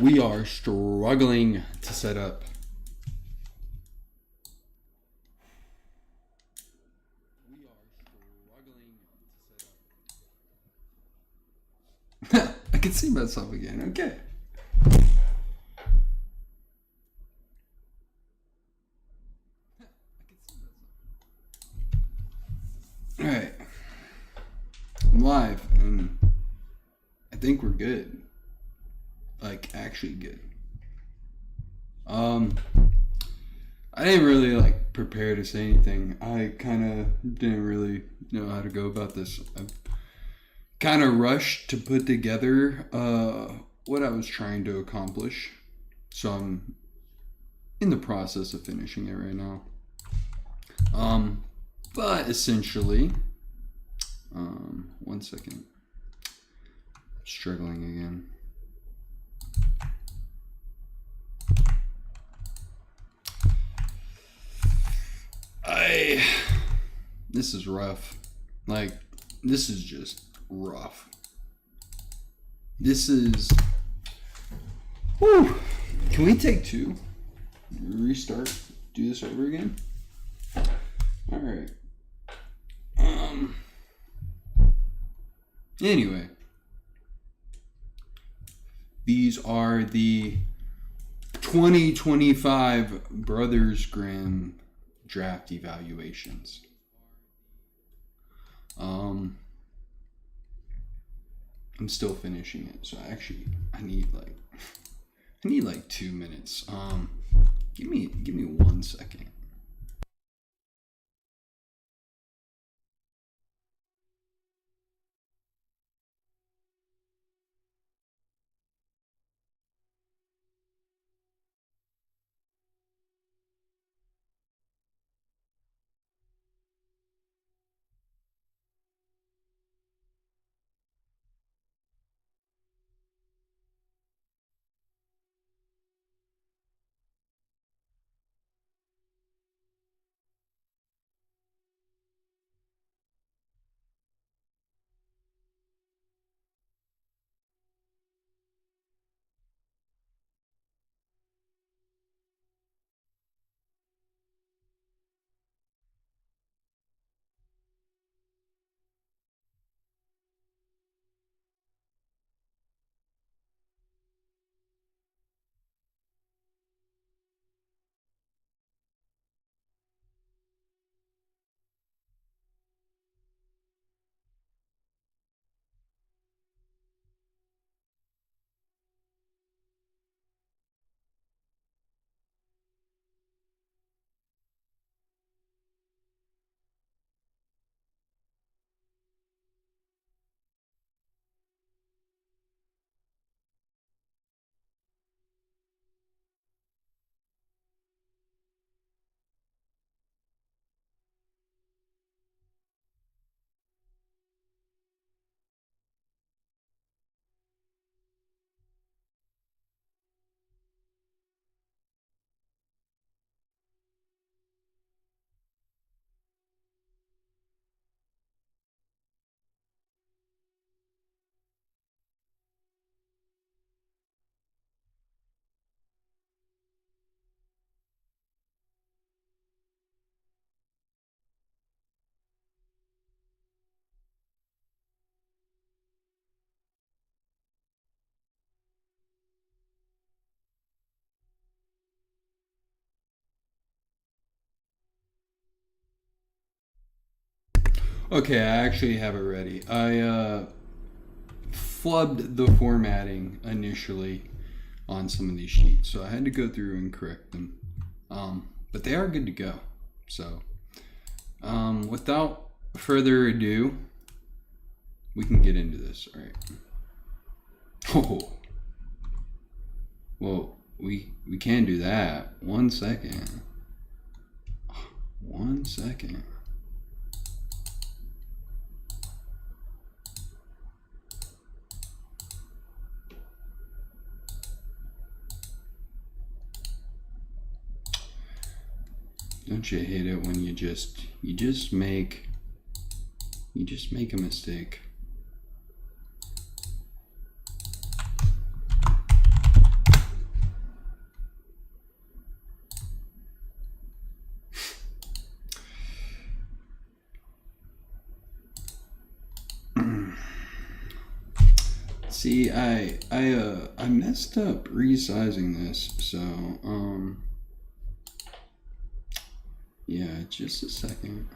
We are struggling to set up. I can see myself again. Okay. All right. I'm live, and I think we're good. Like, actually good. I didn't really prepare to say anything. I kind of didn't really know how to go about this. I kind of rushed to put together what I was trying to accomplish. So I'm in the process of finishing it right now. But essentially, one second. Struggling again. This is rough. This is just rough. This is... Whew. Can we take two? Restart? Do this over again? Alright. Anyway. These are the 2025 Brothers Grimm draft evaluations. I'm still finishing it, so actually I need 2 minutes. Give me 1 second. Okay, I actually have it ready. I flubbed the formatting initially on some of these sheets, so I had to go through and correct them. But they are good to go. So, without further ado, we can get into this. All right. Oh, well, we can do that. 1 second. 1 second. Don't you hate it when you just make a mistake? See, I messed up resizing this, so yeah, just a second.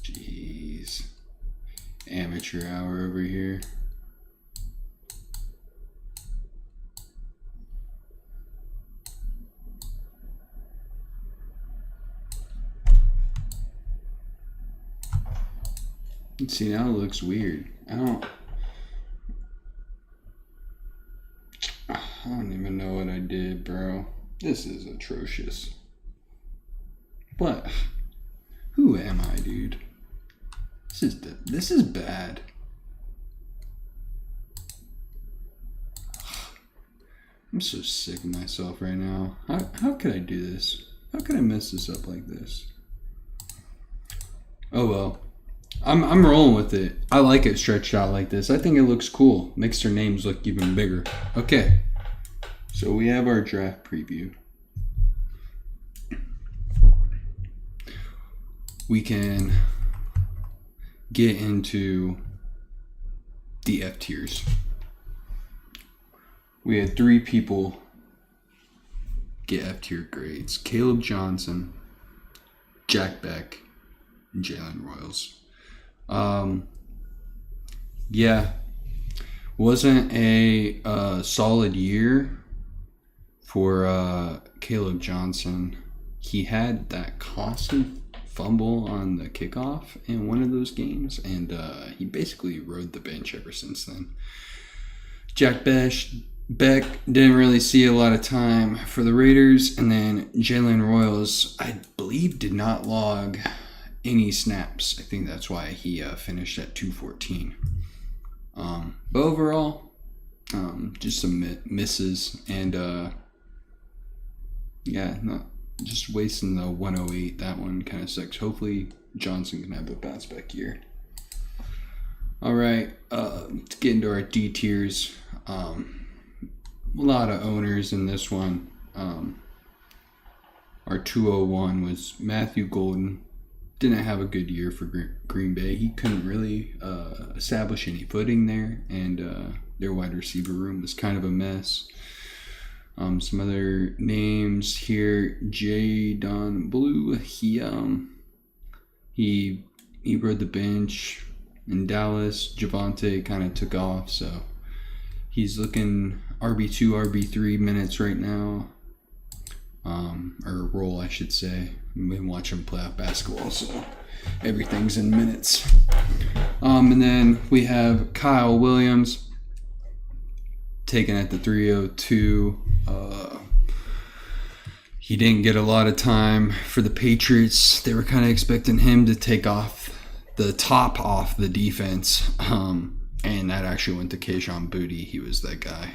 Jeez, amateur hour over here. See, now it looks weird. I don't even know what I did, bro. This is atrocious. What? Who am I, dude? This is bad. I'm so sick of myself right now. How could I do this? How could I mess this up like this? Oh well. I'm rolling with it. I like it stretched out like this. I think it looks cool. Makes their names look even bigger. Okay. So we have our draft preview. We can get into the F tiers. We had 3 people get F tier grades: Caleb Johnson, Jack Beck, and Jalen Royals. Yeah, wasn't a solid year for Caleb Johnson. He had that costly fumble on the kickoff in one of those games, and he basically rode the bench ever since then. Jack Beck didn't really see a lot of time for the Raiders, and then Jalen Royals, I believe, did not log any snaps. I think that's why he finished at 214. But overall, just some misses, and yeah, not just wasting the 108. That one kind of sucks. Hopefully Johnson can have a bounce back year. All right, let's get into our D tiers. A lot of owners in this one. Our 201 was Matthew Golden. Didn't have a good year for Green Bay. He couldn't really establish any footing there, and their wide receiver room was kind of a mess. Some other names here: J. Don Blue. He rode the bench in Dallas. Javonte kind of took off, so he's looking RB2, RB3 minutes right now. Or role, I should say. I've been watching playoff basketball, so everything's in minutes. And then we have Kyle Williams taken at the 302. He didn't get a lot of time for the Patriots. They were kind of expecting him to take off the top off the defense. And that actually went to Kayshon Boutte. He was that guy.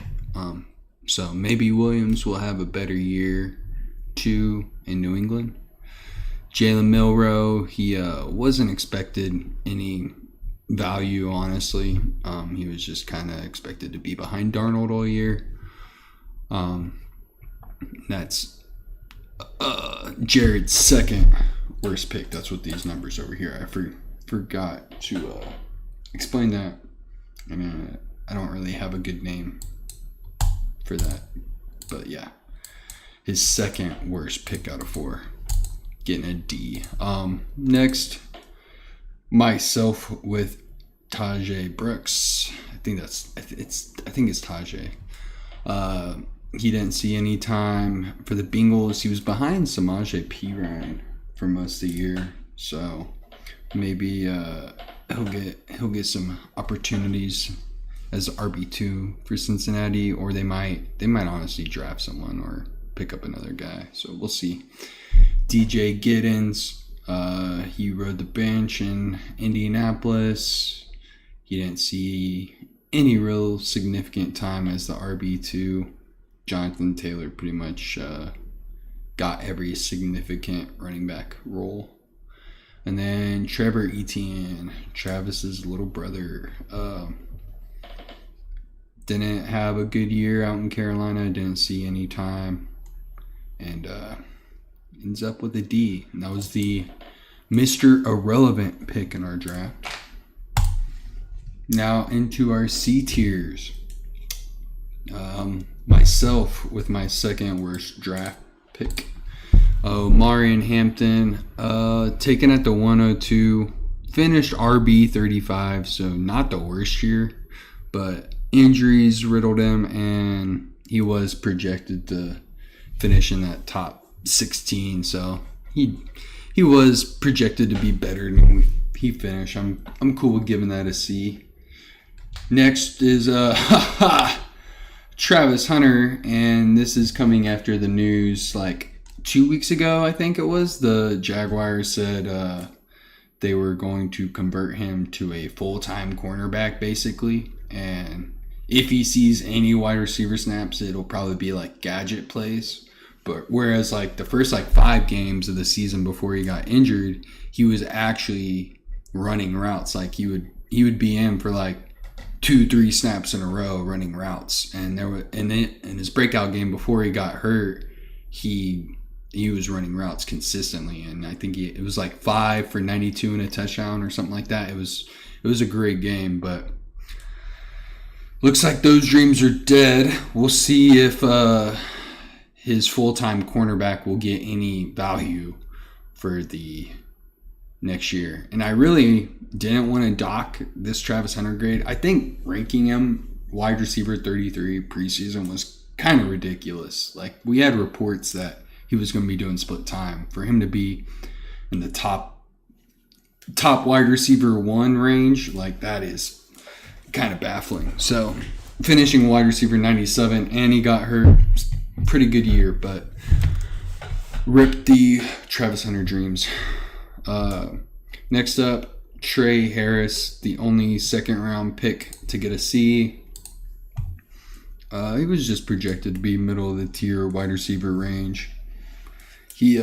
So maybe Williams will have a better year too in New England. Jalen Milroe, he wasn't expected any value, honestly. He was just kind of expected to be behind Darnold all year. That's Jared's second worst pick. That's what these numbers over here. I forgot to explain that. I mean, I don't really have a good name for that, but yeah, his second worst pick out of 4, getting a D. Next, myself with Tajay Brooks. I think it's Tajay. He didn't see any time for the Bengals. He was behind Samaje Perine for most of the year, so maybe he'll get some opportunities as RB2 for Cincinnati, or they might honestly draft someone or pick up another guy. So we'll see. DJ Giddens, he rode the bench in Indianapolis. He didn't see any real significant time as the RB2. Jonathan Taylor pretty much got every significant running back role. And then Trevor Etienne, Travis's little brother. Didn't have a good year out in Carolina. Didn't see any time. And ends up with a D. And that was the Mr. Irrelevant pick in our draft. Now into our C tiers. Myself with my second worst draft pick. Marion Hampton, taken at the 102, finished RB 35, so not the worst year, but injuries riddled him, and he was projected to finish in that top 16, so he was projected to be better than he finished. I'm cool with giving that a C. Next is Travis Hunter, and this is coming after the news like 2 weeks ago, I think it was. The Jaguars said they were going to convert him to a full-time cornerback, basically. And if he sees any wide receiver snaps, it'll probably be like gadget plays. But whereas like the first like 5 games of the season before he got injured, he was actually running routes. Like he would be in for like 2-3 snaps in a row running routes. And in his breakout game before he got hurt, he was running routes consistently, and I think it was like 5 for 92 and a touchdown or something like that. It was a great game, but looks like those dreams are dead. We'll see if his full-time cornerback will get any value for the next year. And I really didn't want to dock this Travis Hunter grade. I think ranking him wide receiver 33 preseason was kind of ridiculous. Like, we had reports that he was going to be doing split time. For him to be in the top wide receiver 1 range, like, that is kind of baffling. So finishing wide receiver 97, and he got hurt. Pretty good year, but ripped the Travis Hunter dreams. Next up, Trey Harris, the only second round pick to get a C. He was just projected to be middle of the tier wide receiver range. He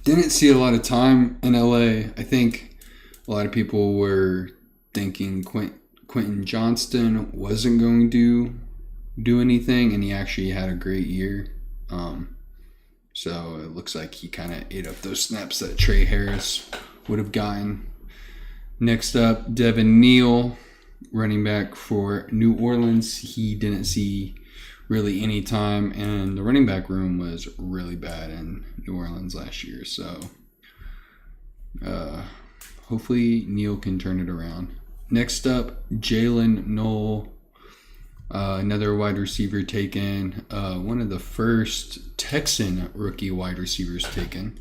didn't see a lot of time in LA. I think a lot of people were thinking Quentin Johnston wasn't going to do anything, and he actually had a great year. So it looks like he kind of ate up those snaps that Trey Harris would have gotten. Next up, Devin Neal, running back for New Orleans. He didn't see really any time, and the running back room was really bad in New Orleans last year. So hopefully Neal can turn it around. Next up, Jalen Noel, another wide receiver taken, one of the first Texan rookie wide receivers taken.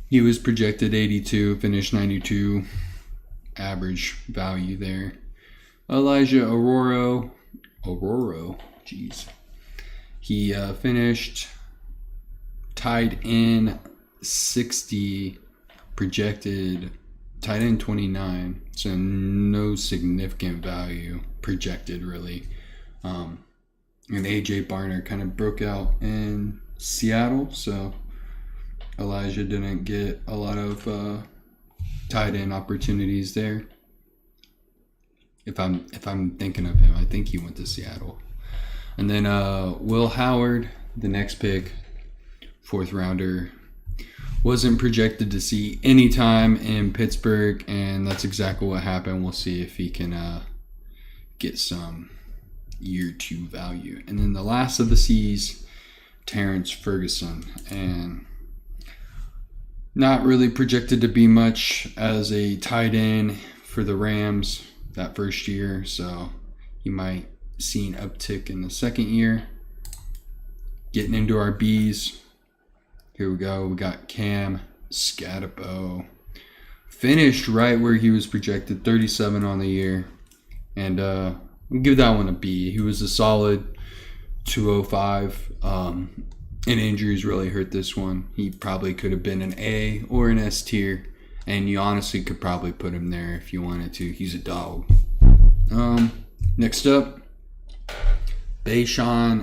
He was projected 82, finished 92, average value there. Elijah Aurora, jeez. He finished tied in 60, projected tight end 29, so no significant value projected really. And AJ Barner kind of broke out in Seattle, so Elijah didn't get a lot of tight end opportunities there. If I'm thinking of him, I think he went to Seattle. And then Will Howard, the next pick, 4th rounder, wasn't projected to see any time in Pittsburgh, and that's exactly what happened. We'll see if he can get some year 2 value. And then the last of the C's, Terrence Ferguson, and not really projected to be much as a tight end for the Rams that first year, so you might see an uptick in the second year. Getting into our B's, here we go. We got Cam Scatabo. Finished right where he was projected, 37 on the year, and I'll give that one a B. He was a solid 205. And injuries really hurt this one. He probably could have been an A or an S tier, and you honestly could probably put him there if you wanted to. He's a dog. Next up, Bayshal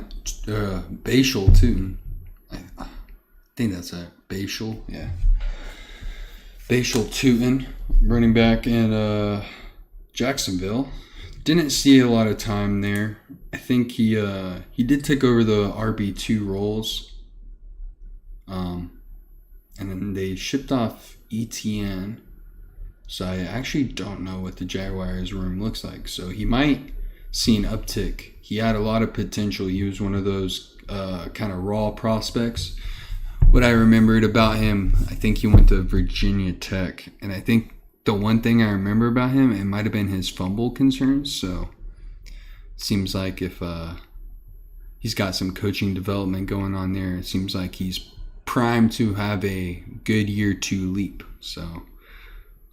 too. I think that's it. Bashal, yeah. Bashal Tootin, running back in Jacksonville. Didn't see a lot of time there. I think he did take over the RB2 roles. And then they shipped off ETN. So I actually don't know what the Jaguars room looks like. So he might see an uptick. He had a lot of potential. He was one of those kind of raw prospects. What I remembered about him, I think he went to Virginia Tech. And I think the one thing I remember about him, it might have been his fumble concerns. So seems like if he's got some coaching development going on there, it seems like he's primed to have a good year 2 leap. So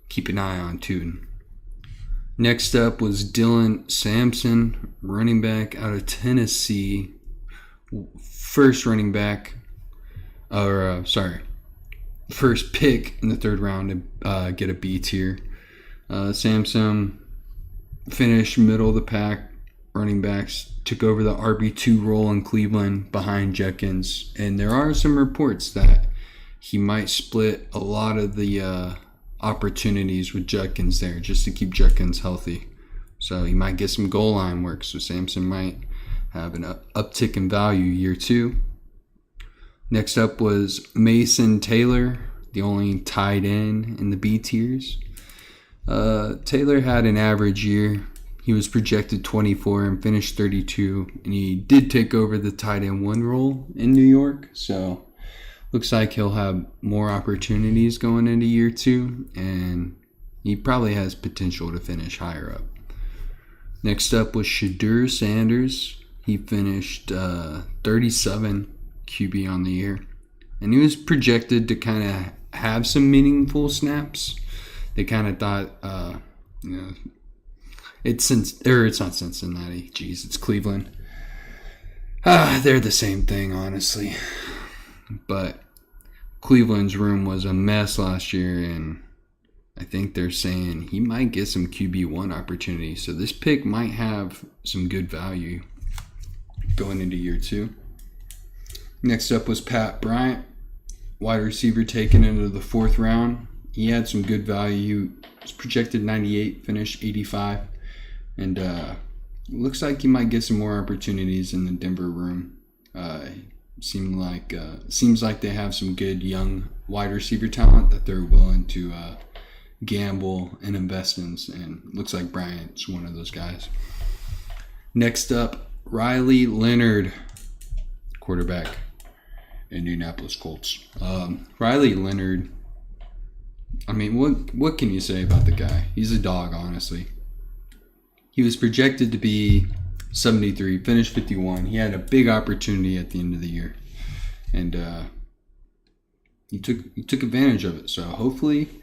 keep an eye on Tootin. Next up was Dylan Sampson, running back out of Tennessee. First pick in the 3rd round to get a B tier. Sampson finished middle of the pack. Running backs took over the RB2 role in Cleveland behind Judkins. And there are some reports that he might split a lot of the opportunities with Judkins there just to keep Judkins healthy. So he might get some goal line work. So Sampson might have an uptick in value year 2. Next up was Mason Taylor, the only tight end in the B tiers. Taylor had an average year. He was projected 24 and finished 32, and he did take over the tight end 1 role in New York. So looks like he'll have more opportunities going into year 2, and he probably has potential to finish higher up. Next up was Shadur Sanders. He finished 37 QB on the year, and he was projected to kind of have some meaningful snaps. They kind of thought, it's not Cincinnati. Jeez, it's Cleveland. They're the same thing, honestly. But Cleveland's room was a mess last year, and I think they're saying he might get some QB1 opportunities. So this pick might have some good value going into year 2. Next up was Pat Bryant, wide receiver taken into the 4th round. He had some good value. He was projected 98, finished 85. And looks like he might get some more opportunities in the Denver room. Seems like they have some good young wide receiver talent that they're willing to gamble and invest in. And looks like Bryant's one of those guys. Next up, Riley Leonard, quarterback, Indianapolis Colts. Riley Leonard, I mean, what can you say about the guy? He's a dog, honestly. He was projected to be 73, finished 51. He had a big opportunity at the end of the year, and he took advantage of it. So hopefully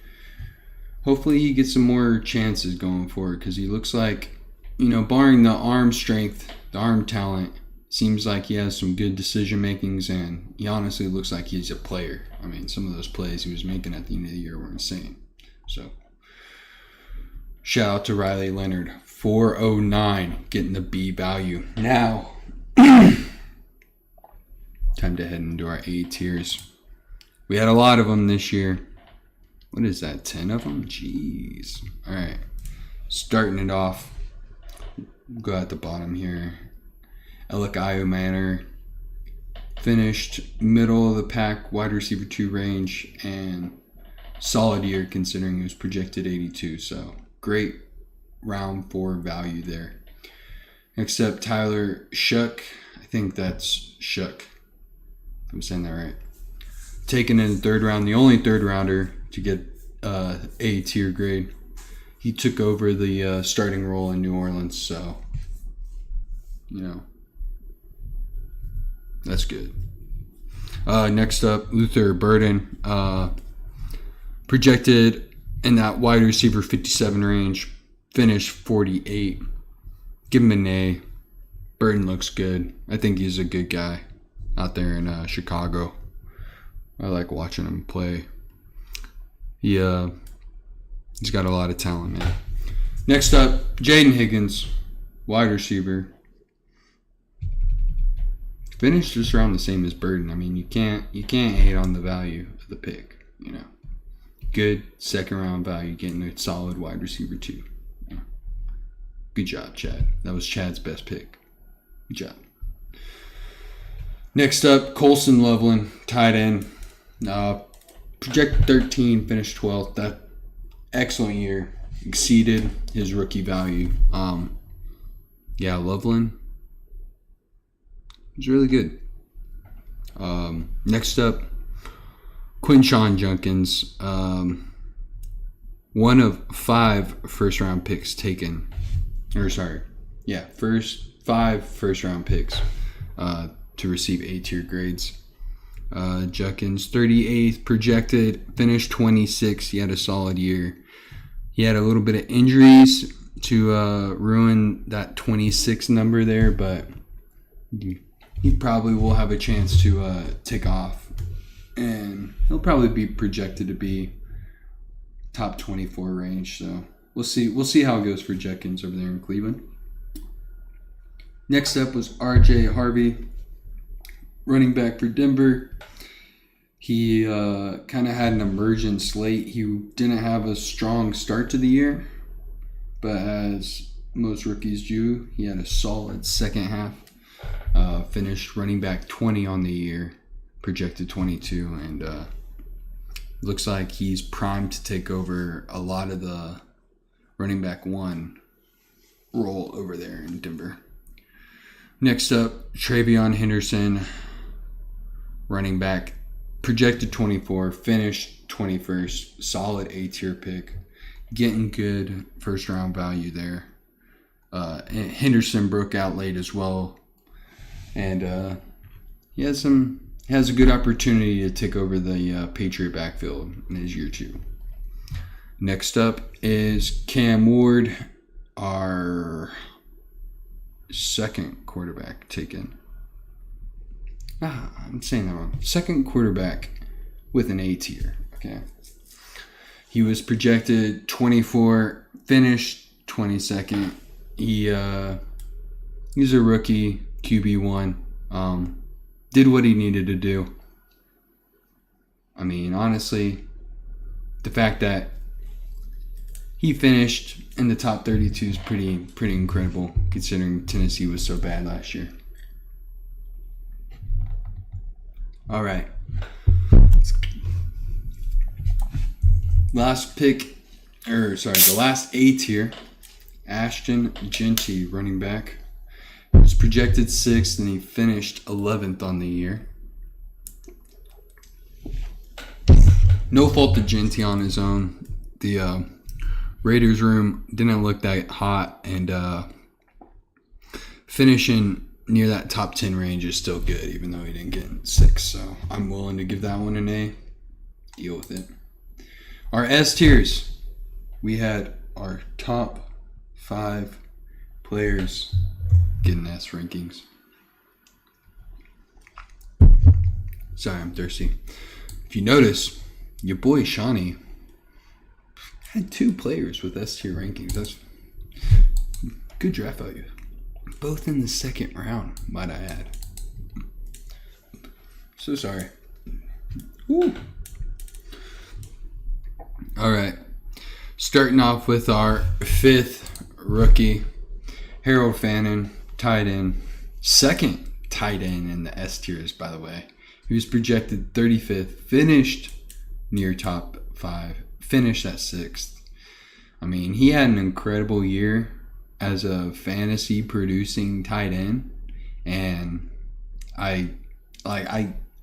he gets some more chances going forward, because he looks like, barring the arm strength, the arm talent, seems like he has some good decision makings, and he honestly looks like he's a player. I mean, some of those plays he was making at the end of the year were insane. So shout out to Riley Leonard. 409, getting the B value. Now, time to head into our A tiers. We had a lot of them this year. What is that, 10 of them? Jeez. All right, starting it off. Go at the bottom here. Elikayu Manor finished middle of the pack, wide receiver 2 range, and solid year considering he was projected 82. So great round 4 value there. Next up, Tyler Shuck. I think that's Shuck. I'm saying that right. Taken in the 3rd round, the only 3rd rounder to get A tier grade. He took over the starting role in New Orleans, so that's good. Next up, Luther Burden, projected in that wide receiver 57 range. Finished 48. Give him an A. Burton looks good. I think he's a good guy out there in Chicago. I like watching him play. He's got a lot of talent, man. Next up, Jaden Higgins, wide receiver. finished just around the same as Burden. I mean, you can't hate on the value of the pick. You know, good second round value, getting a solid wide receiver too. Yeah. Good job, Chad. That was Chad's best pick. Good job. Next up, Colson Loveland, tight end. Projected 13, finished 12th. That excellent year. Exceeded his rookie value. Yeah, Loveland was really good. Next up, Quinshawn Junkins. One of 5 first-round picks taken. Five first-round picks to receive A-tier grades. Junkins, 38th projected, finished 26th. He had a solid year. He had a little bit of injuries to ruin that 26 number there, but he probably will have a chance to take off, and he'll probably be projected to be top 24 range. So we'll see how it goes for Junkins over there in Cleveland. Next up was R.J. Harvey, running back for Denver. He kind of had an emergent slate. He didn't have a strong start to the year, but as most rookies do, he had a solid second half. Finished running back 20 on the year, projected 22, and looks like he's primed to take over a lot of the running back 1 role over there in Denver. Next up, Travion Henderson, running back, projected 24, finished 21st, solid A-tier pick, getting good first-round value there. And Henderson broke out late as well, and he has a good opportunity to take over the Patriot backfield in his year 2. Next up is Cam Ward, our second quarterback taken. I'm saying that wrong. Second quarterback with an A tier. Okay. He was projected 24, finished 22nd. He's a rookie, QB1. Did what he needed to do. I mean, honestly, the fact that he finished in the top 32 is pretty incredible, considering Tennessee was so bad last year. All right. The last A tier, Ashton Jeanty, running back. He was projected 6th and he finished 11th on the year. No fault to Jeanty on his own. The Raiders room didn't look that hot, and finishing near that top 10 range is still good, even though he didn't get 6. So I'm willing to give that one an A. Deal with it. Our S tiers. We had our top 5 players getting S rankings. Sorry, I'm thirsty. If you notice, your boy Shawnee had 2 players with S tier rankings. That's good draft value. Both in the second round, might I add. So sorry. Woo. All right. Starting off with our 5th rookie, Harold Fannin, tight end. Second tight end in the S tiers, by the way. He was projected 35th, finished near top 5, finished at 6th. I mean, he had an incredible year as a fantasy producing tight end, and I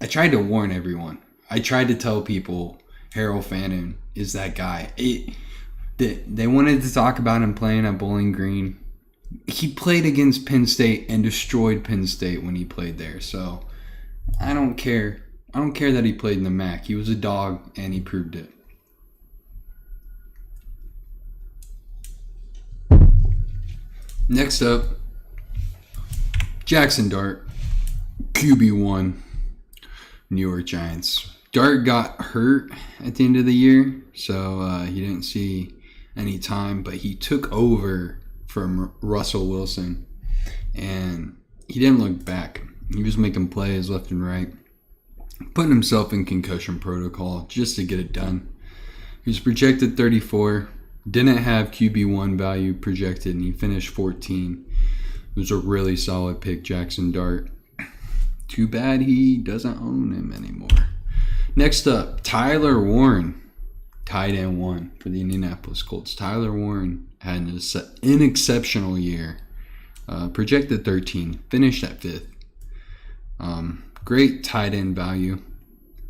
tried to warn everyone. I tried to tell people Harold Fannin is that guy. They wanted to talk about him playing at Bowling Green. He played against Penn State and destroyed Penn State when he played there. So I don't care. I don't care that he played in the MAC. He was a dog, and he proved it. Next up, Jackson Dart, QB1, New York Giants. Dart got hurt at the end of the year, so he didn't see any time, but he took over from Russell Wilson, and he didn't look back. He was making plays left and right, putting himself in concussion protocol just to get it done. He was projected 34, didn't have QB1 value projected, and he finished 14. It was a really solid pick, Jackson Dart. Too bad he doesn't own him anymore. Next up, Tyler Warren, tight end 1 for the Indianapolis Colts. Tyler Warren had an exceptional year. Projected 13, finished at 5th. Great tight end value,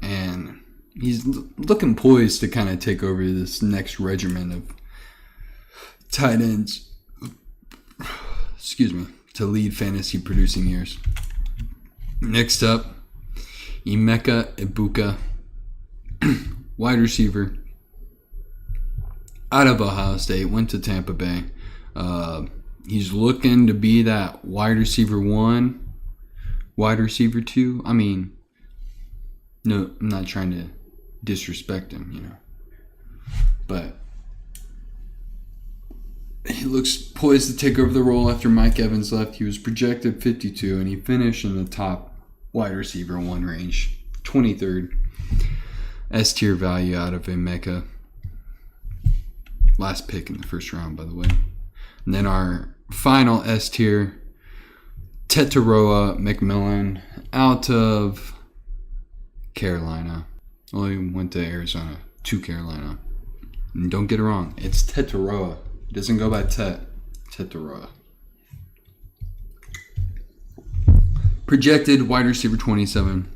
and he's looking poised to kind of take over this next regimen of tight ends. Excuse me, to lead fantasy producing years. Next up, Emeka Ibuka, wide receiver out of Ohio State, went to Tampa Bay. He's looking to be that wide receiver 1, wide receiver 2. I mean, no, I'm not trying to disrespect him, but he looks poised to take over the role after Mike Evans left. He was projected 52, and he finished in the top wide receiver 1 range, 23rd. S-tier value out of Emeka. Last pick in the first round, by the way. And then our final S-tier, Tetaroa McMillan, out of Carolina. Well, he went to Arizona, to Carolina. And don't get it wrong, it's Tetaroa. It doesn't go by Tetaroa. Projected wide receiver 27.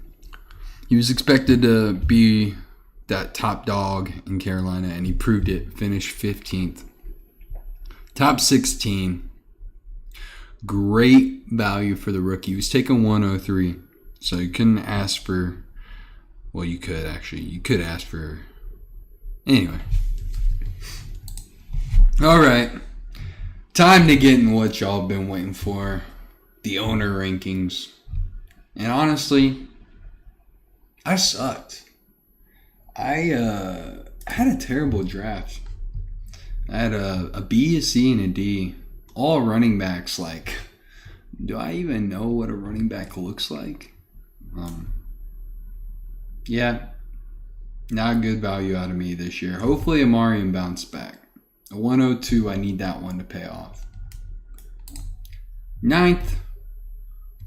He was expected to be that top dog in Carolina, and he proved it. Finished 15th. Top 16. Great value for the rookie. He was taking 103. So you couldn't ask for... Well, you could actually. You could ask for... Anyway. Alright. Time to get in what y'all been waiting for. The owner rankings. And honestly, I sucked. I had a terrible draft. I had a B, a C, and a D. All running backs. Like, do I even know what a running back looks like? Yeah. Not good value out of me this year. Hopefully Amarian bounced back. A 102, I need that one to pay off. 9th,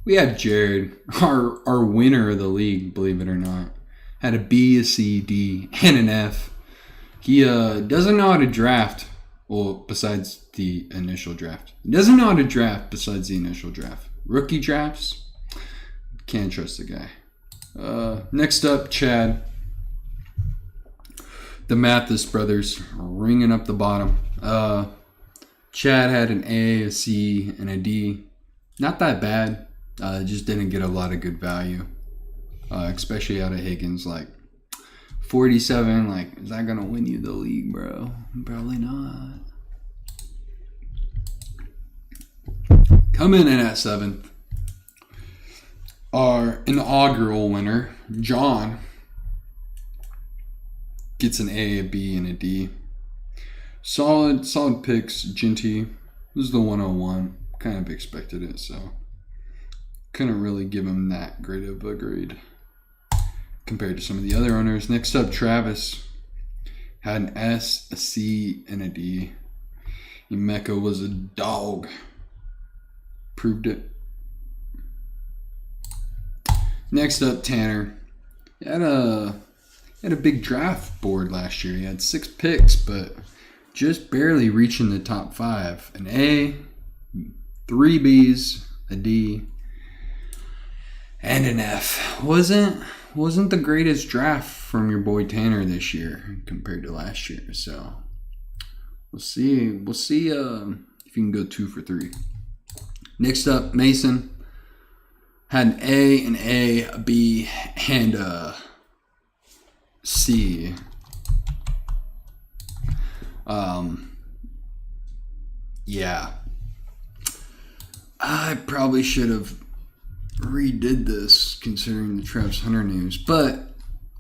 we have Jared, our winner of the league, believe it or not. Had a B, a C, D, and an F. He doesn't know how to draft. Well, besides the initial draft. He doesn't know how to draft besides the initial draft. Rookie drafts, can't trust the guy. Next up, Chad. The Mathis brothers ringing up the bottom. Chad had an A, a C, and a D. Not that bad. Just didn't get a lot of good value. Especially out of Higgins. Like, 47, like, is that going to win you the league, bro? Probably not. Coming in at 7th, our inaugural winner, John, gets an A, a B, and a D. Solid picks, Ginty. This is the 101. Kind of expected it, so couldn't really give him that great of a grade compared to some of the other owners. Next up, Travis had an S, a C, and a D. Emeka was a dog. Proved it. Next up, Tanner. He had a big draft board last year. He had 6 picks, but just barely reaching the top 5. An A, 3 Bs, a D, and an F. Wasn't the greatest draft from your boy Tanner this year compared to last year. So we'll see. We'll see if you can go 2 for 3. Next up, Mason had an A, a B, and a C. Yeah. I probably should have redid this considering the Travis Hunter news, but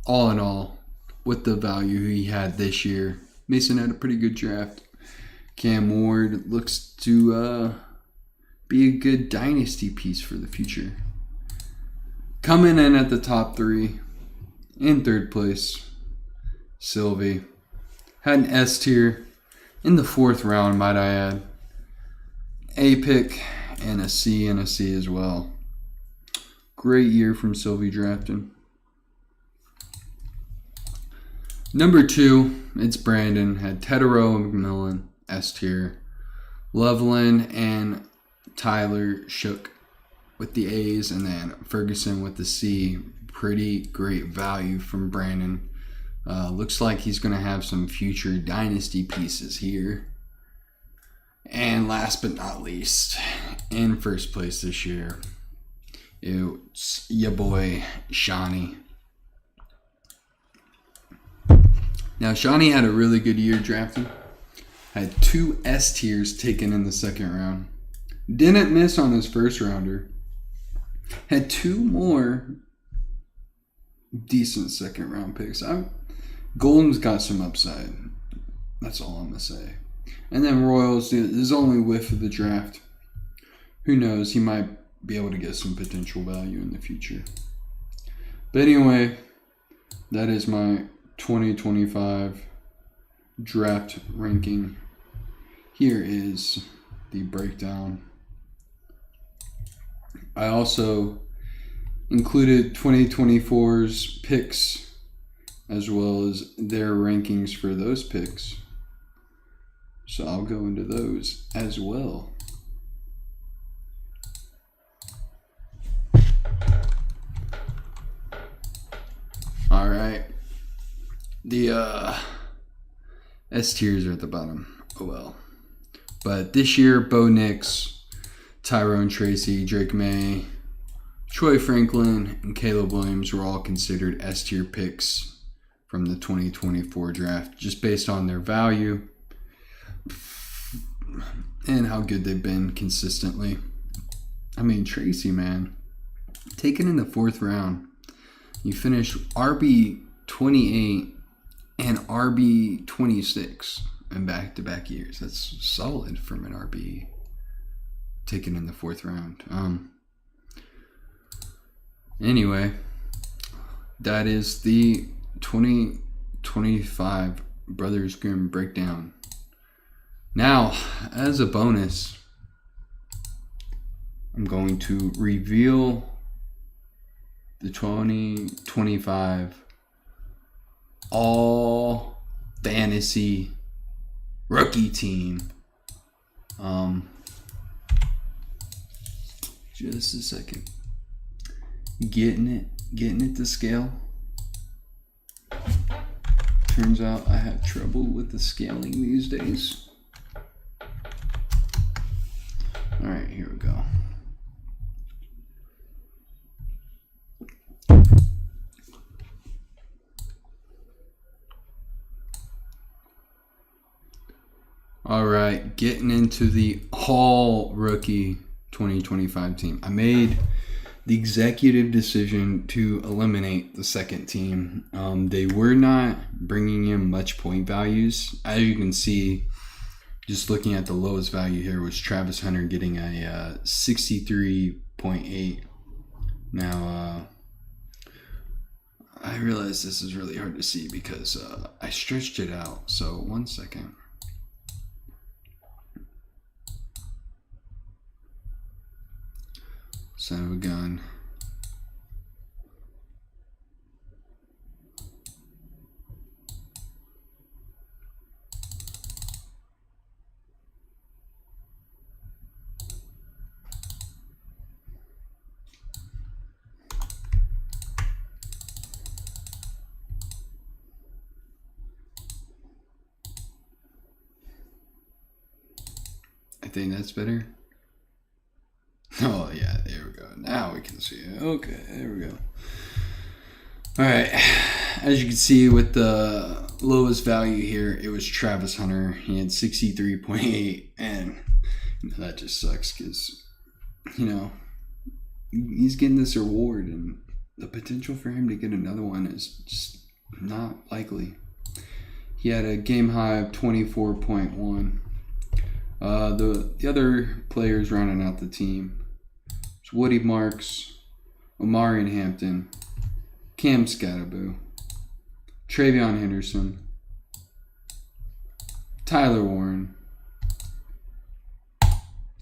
all in all, with the value he had this year, Mason had a pretty good draft. Cam Ward looks to be a good dynasty piece for the future. Coming in at the top 3, in 3rd place, Sylvie. Had an S tier in the 4th round, might I add. A pick and a C as well. Great year from Sylvie drafting. Number 2, it's Brandon. Had Tedero and McMillan, S tier. Loveland and Tyler Shook with the A's, and then Ferguson with the C. Pretty great value from Brandon. Looks like he's going to have some future dynasty pieces here. And last but not least, in 1st place this year, it's your boy Shawnee. Now, Shawnee had a really good year drafting. Had 2 S tiers taken in the 2nd round. Didn't miss on his 1st rounder. Had 2 more decent 2nd round picks. Golden's got some upside. That's all I'm going to say. And then Royals is only whiff of the draft. Who knows? He might be able to get some potential value in the future. But anyway, that is my 2025 draft ranking. Here is the breakdown. I also included 2024's picks as well as their rankings for those picks. So I'll go into those as well. All right. The S tiers are at the bottom. Oh well. But this year, Bo Nix, Tyrone Tracy, Drake May, Troy Franklin, and Caleb Williams were all considered S tier picks from the 2024 draft, just based on their value and how good they've been consistently. I mean, Tracy, man, taken in the 4th round, you finished RB 28 and RB 26 in back-to-back years. That's solid from an RB taken in the 4th round. Anyway, that is the 2025 Brothers Grimm breakdown. Now, as a bonus, I'm going to reveal the 2025 all fantasy rookie team. Just a second. Getting it to scale. Turns out I have trouble with the scaling these days. All right, here we go. All right, getting into the all rookie 2025 team. I made the executive decision to eliminate the 2nd team. They were not bringing in much point values. As you can see, just looking at the lowest value here was Travis Hunter getting a 63.8. Now, I realize this is really hard to see because I stretched it out. So 1 second. Son of a gun. I think that's better. Oh, yeah, there we go. Now we can see it. Okay, there we go. All right. As you can see with the lowest value here, it was Travis Hunter. He had 63.8, and that just sucks because, he's getting this award, and the potential for him to get another one is just not likely. He had a game high of 24.1. The other players rounding out the team: Woody Marks, Omarion Hampton, Cam Scatterbo, Travion Henderson, Tyler Warren,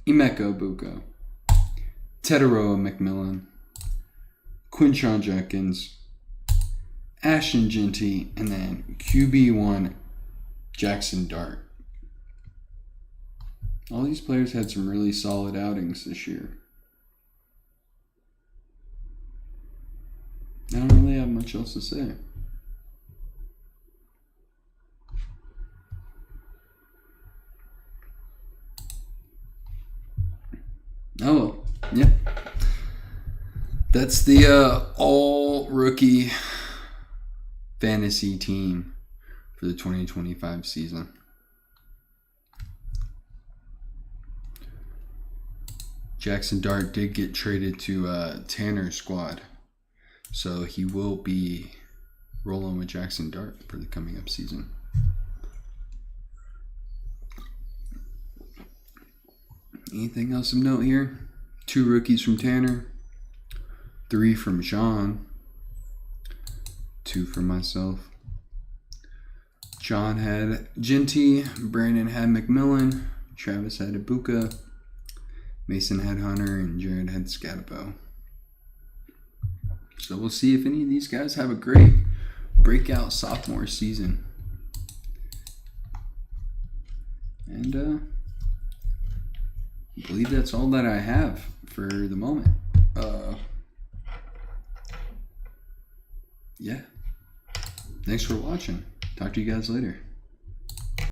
Emeka Buko, Teteroa McMillan, Quinshon Judkins, Ashton Genty, and then QB1 Jackson Dart. All these players had some really solid outings this year. I don't really have much else to say. Oh, yeah. That's the all-rookie fantasy team for the 2025 season. Jackson Dart did get traded to Tanner's squad, so he will be rolling with Jackson Dart for the coming up season. Anything else of note here? 2 rookies from Tanner, 3 from John, 2 from myself. John had Genty, Brandon had McMillan, Travis had Ibuka, Mason had Hunter, and Jared had Scatterbo. So we'll see if any of these guys have a great breakout sophomore season. And I believe that's all that I have for the moment. Yeah. Thanks for watching. Talk to you guys later.